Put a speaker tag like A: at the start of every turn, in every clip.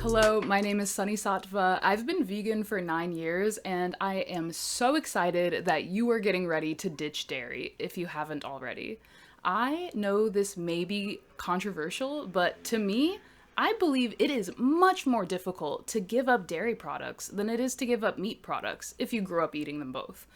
A: Hello, my name is Sunny Satva. I've been vegan for 9 years and I am so excited that you are getting ready to ditch dairy if you haven't already. I know this may be controversial, but to me, I believe it is much more difficult to give up dairy products than it is to give up meat products if you grew up eating them both.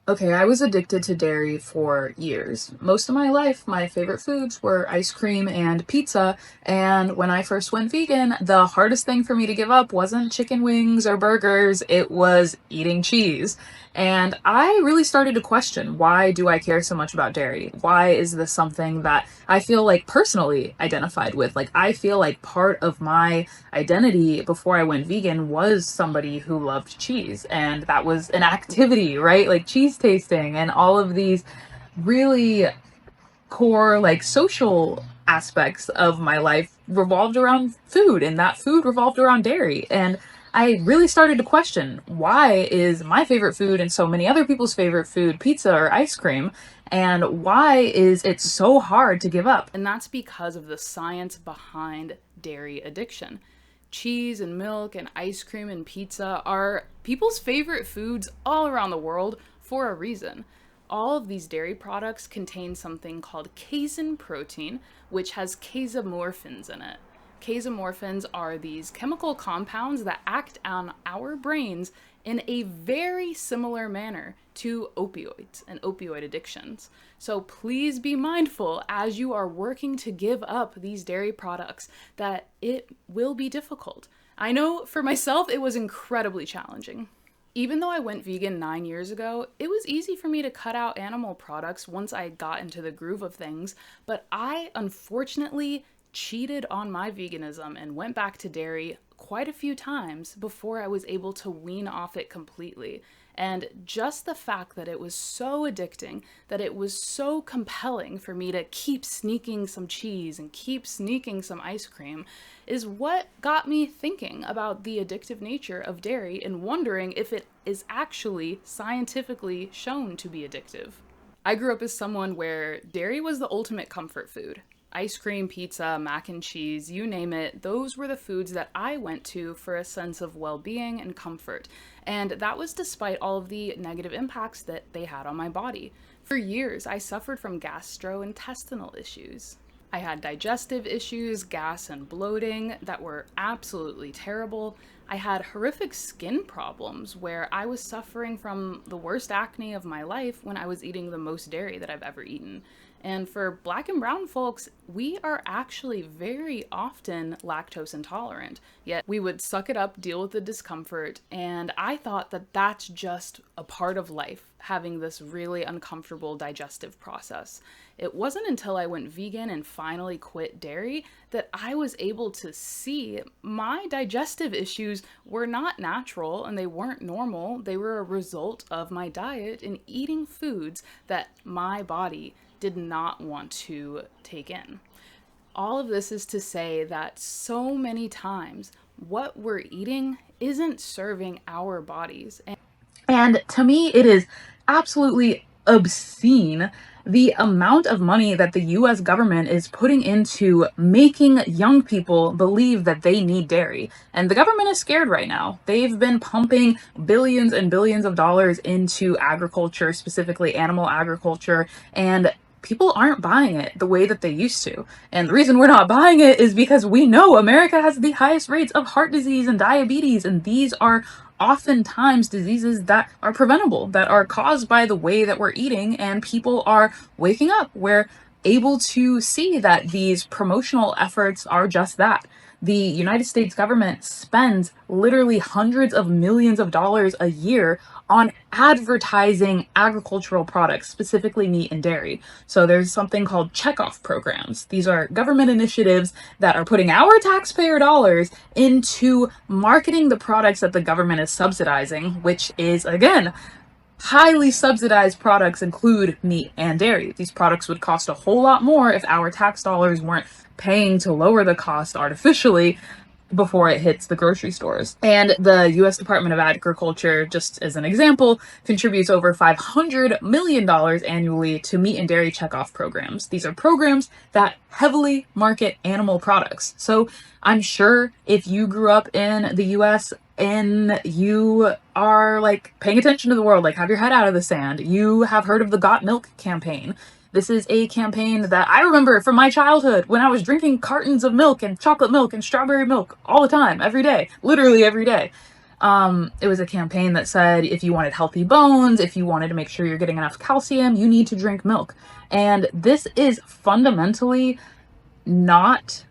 B: Okay, I was addicted to dairy for years. Most of my life, my favorite foods were ice cream and pizza. And when I first went vegan, the hardest thing for me to give up wasn't chicken wings or burgers, it was eating cheese. And I really started to question, why do I care so much about dairy? Why is this something that I feel like personally identified with? Like, I feel like part of my identity before I went vegan was somebody who loved cheese. And that was an activity, right? Like cheese tasting and all of these really core, like social aspects of my life revolved around food, and that food revolved around dairy. And I really started to question, why is my favorite food and so many other people's favorite food pizza or ice cream? And why is it so hard to give up?
A: And that's because of the science behind dairy addiction. Cheese and milk and ice cream and pizza are people's favorite foods all around the world for a reason. All of these dairy products contain something called casein protein, which has casomorphins in it. Casomorphins are these chemical compounds that act on our brains in a very similar manner to opioids and opioid addictions. So please be mindful as you are working to give up these dairy products that it will be difficult. I know for myself, it was incredibly challenging. Even though I went vegan 9 years ago, it was easy for me to cut out animal products once I got into the groove of things, but I unfortunately cheated on my veganism and went back to dairy quite a few times before I was able to wean off it completely. And just the fact that it was so addicting, that it was so compelling for me to keep sneaking some cheese and keep sneaking some ice cream, is what got me thinking about the addictive nature of dairy and wondering if it is actually scientifically shown to be addictive. I grew up as someone where dairy was the ultimate comfort food. Ice cream, pizza, mac and cheese, you name it, those were the foods that I went to for a sense of well-being and comfort. And that was despite all of the negative impacts that they had on my body. For years, I suffered from gastrointestinal issues. I had digestive issues, gas and bloating that were absolutely terrible. I had horrific skin problems where I was suffering from the worst acne of my life when I was eating the most dairy that I've ever eaten. And for Black and brown folks, we are actually very often lactose intolerant, yet we would suck it up, deal with the discomfort, and I thought that that's just a part of life, having this really uncomfortable digestive process. It wasn't until I went vegan and finally quit dairy that I was able to see my digestive issues were not natural and they weren't normal. They were a result of my diet and eating foods that my body did not want to take in. All of this is to say that so many times what we're eating isn't serving our bodies.
B: And to me, it is absolutely obscene the amount of money that the US government is putting into making young people believe that they need dairy. And the government is scared right now. They've been pumping billions and billions of dollars into agriculture, specifically animal agriculture, and people aren't buying it the way that they used to. And the reason we're not buying it is because we know America has the highest rates of heart disease and diabetes, and these are oftentimes diseases that are preventable, that are caused by the way that we're eating, and people are waking up. We're able to see that these promotional efforts are just that. The United States government spends literally hundreds of millions of dollars a year on advertising agricultural products, specifically meat and dairy. So there's something called checkoff programs. These are government initiatives that are putting our taxpayer dollars into marketing the products that the government is subsidizing, which is, again, highly subsidized products include meat and dairy. These products would cost a whole lot more if our tax dollars weren't paying to lower the cost artificially. before it hits the grocery stores. And the US Department of Agriculture, just as an example, contributes over $500 million annually to meat and dairy checkoff programs. These are programs that heavily market animal products. So I'm sure if you grew up in the US and you are like paying attention to the world, like have your head out of the sand, you have heard of the Got Milk campaign. This is a campaign that I remember from my childhood when I was drinking cartons of milk and chocolate milk and strawberry milk all the time, every day, literally every day. It was a campaign that said if you wanted healthy bones, if you wanted to make sure you're getting enough calcium, you need to drink milk. And this is fundamentally not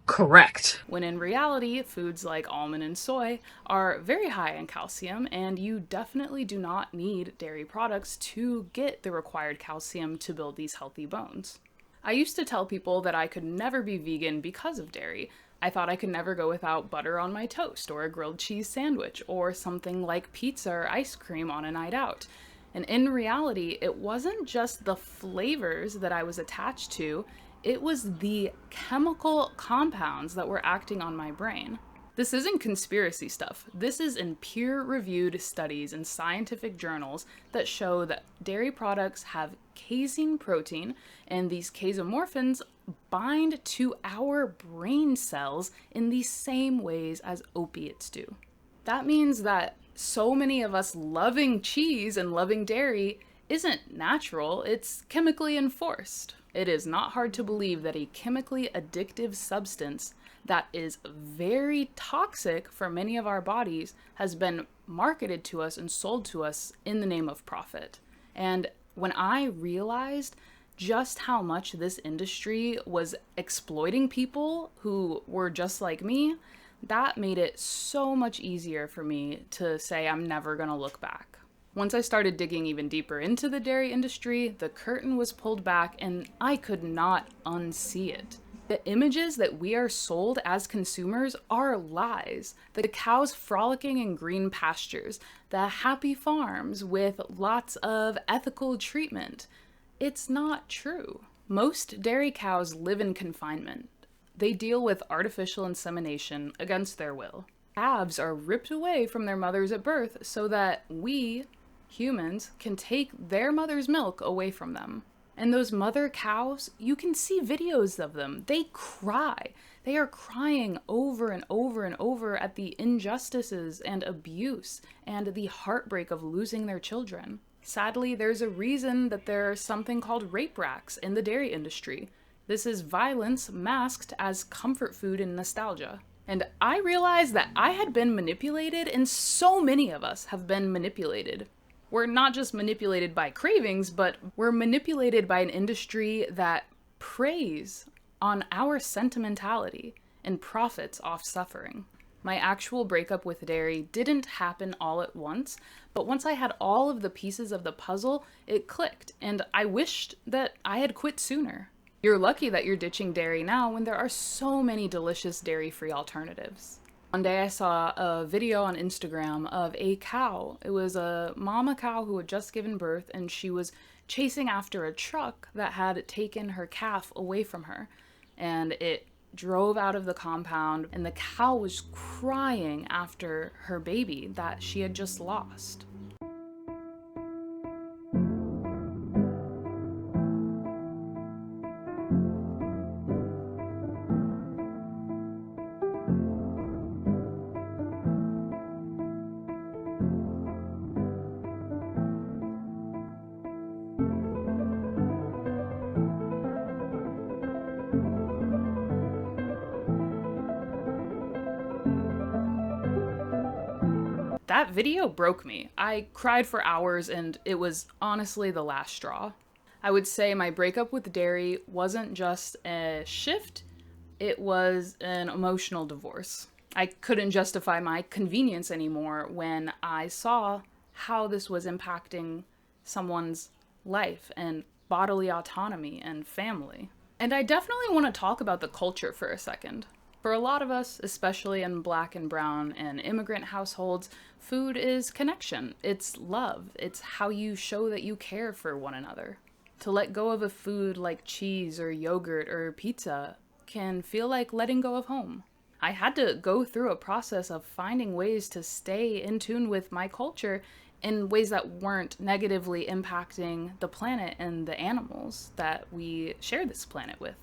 B: correct.
A: When in reality, foods like almond and soy are very high in calcium, and you definitely do not need dairy products to get the required calcium to build these healthy bones. I used to tell people that I could never be vegan because of dairy. I thought I could never go without butter on my toast, or a grilled cheese sandwich, or something like pizza or ice cream on a night out. And in reality, it wasn't just the flavors that I was attached to, it was the chemical compounds that were acting on my brain. This isn't conspiracy stuff. This is in peer-reviewed studies in scientific journals that show that dairy products have casein protein, and these casomorphins bind to our brain cells in the same ways as opiates do. That means that so many of us loving cheese and loving dairy isn't natural, it's chemically enforced. It is not hard to believe that a chemically addictive substance that is very toxic for many of our bodies has been marketed to us and sold to us in the name of profit. And when I realized just how much this industry was exploiting people who were just like me, that made it so much easier for me to say I'm never gonna look back. Once I started digging even deeper into the dairy industry, the curtain was pulled back and I could not unsee it. The images that we are sold as consumers are lies. The cows frolicking in green pastures, the happy farms with lots of ethical treatment. It's not true. Most dairy cows live in confinement. They deal with artificial insemination against their will. Calves are ripped away from their mothers at birth so that we, humans, can take their mother's milk away from them. And those mother cows, you can see videos of them. They cry. They are crying over and over and over at the injustices and abuse and the heartbreak of losing their children. Sadly, there's a reason that there's something called rape racks in the dairy industry. This is violence masked as comfort food and nostalgia. And I realized that I had been manipulated, and so many of us have been manipulated. We're not just manipulated by cravings, but we're manipulated by an industry that preys on our sentimentality and profits off suffering. My actual breakup with dairy didn't happen all at once, but once I had all of the pieces of the puzzle, it clicked, and I wished that I had quit sooner. You're lucky that you're ditching dairy now when there are so many delicious dairy-free alternatives. One day I saw a video on Instagram of a cow. It was a mama cow who had just given birth, and she was chasing after a truck that had taken her calf away from her. And it drove out of the compound, and the cow was crying after her baby that she had just lost. That video broke me. I cried for hours, and it was honestly the last straw. I would say my breakup with dairy wasn't just a shift, it was an emotional divorce. I couldn't justify my convenience anymore when I saw how this was impacting someone's life and bodily autonomy and family. And I definitely want to talk about the culture for a second. For a lot of us, especially in Black and brown and immigrant households, food is connection. It's love. It's how you show that you care for one another. To let go of a food like cheese or yogurt or pizza can feel like letting go of home. I had to go through a process of finding ways to stay in tune with my culture in ways that weren't negatively impacting the planet and the animals that we share this planet with.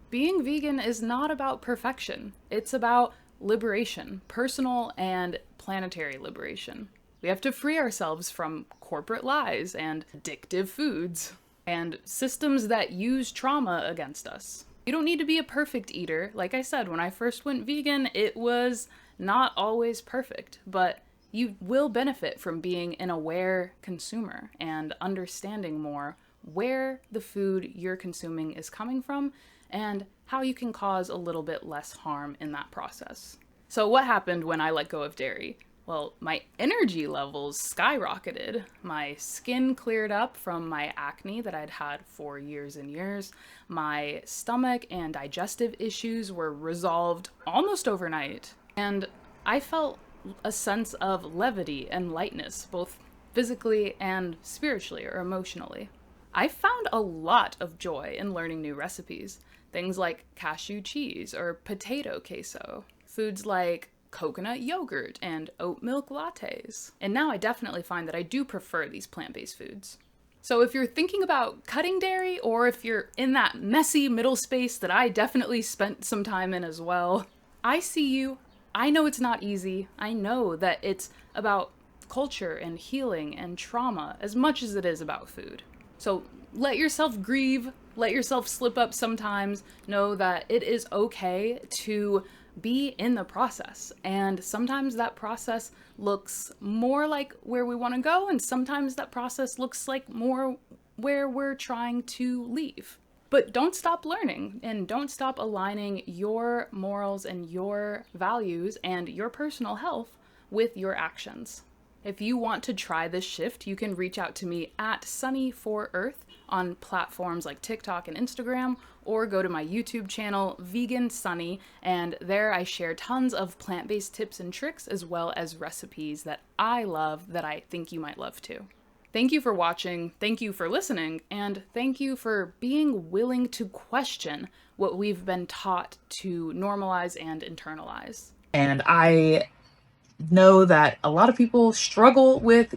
A: Being vegan is not about perfection. It's about liberation, personal and planetary liberation. We have to free ourselves from corporate lies and addictive foods and systems that use trauma against us. You don't need to be a perfect eater. Like I said, when I first went vegan, it was not always perfect, but you will benefit from being an aware consumer and understanding more where the food you're consuming is coming from and how you can cause a little bit less harm in that process. So what happened when I let go of dairy? Well, my energy levels skyrocketed. My skin cleared up from my acne that I'd had for years and years. My stomach and digestive issues were resolved almost overnight. And I felt a sense of levity and lightness, both physically and spiritually or emotionally. I found a lot of joy in learning new recipes. Things like cashew cheese or potato queso. Foods like coconut yogurt and oat milk lattes. And now I definitely find that I do prefer these plant-based foods. So if you're thinking about cutting dairy, or if you're in that messy middle space that I definitely spent some time in as well, I see you. I know it's not easy. I know that it's about culture and healing and trauma as much as it is about food. So let yourself grieve, let yourself slip up sometimes. Know that it is okay to be in the process. And sometimes that process looks more like where we want to go, and sometimes that process looks like more where we're trying to leave. But don't stop learning and don't stop aligning your morals and your values and your personal health with your actions. If you want to try this shift, you can reach out to me at Sunny4Earth on platforms like TikTok and Instagram, or go to my YouTube channel, Vegan Sunny, and there I share tons of plant-based tips and tricks as well as recipes that I love that I think you might love too. Thank you for watching, thank you for listening, and thank you for being willing to question what we've been taught to normalize and internalize.
B: And I know that a lot of people struggle with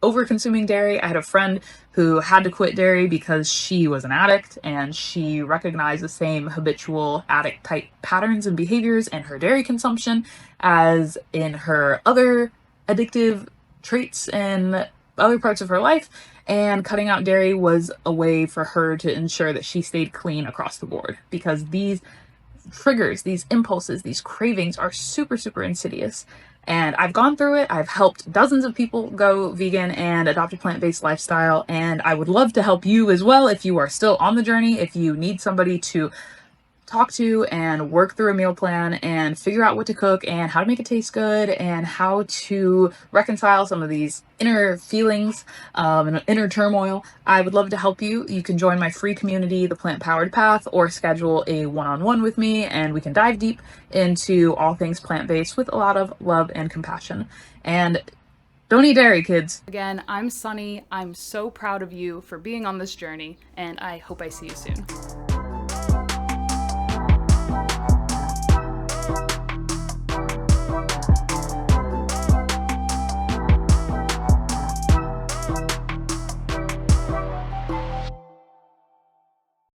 B: over consuming dairy. I had a friend who had to quit dairy because she was an addict, and she recognized the same habitual addict type patterns and behaviors in her dairy consumption as in her other addictive traits in other parts of her life, and cutting out dairy was a way for her to ensure that she stayed clean across the board, because these triggers, these impulses, these cravings are super, super insidious. And I've gone through it. I've helped dozens of people go vegan and adopt a plant-based lifestyle. And I would love to help you as well if you are still on the journey, if you need somebody to talk to and work through a meal plan and figure out what to cook and how to make it taste good and how to reconcile some of these inner feelings and inner turmoil. I would love to help you. You can join my free community, The Plant Powered Path, or schedule a one-on-one with me, and we can dive deep into all things plant-based with a lot of love and compassion. And don't eat dairy, kids.
A: Again, I'm Sunny. I'm so proud of you for being on this journey, and I hope I see you soon.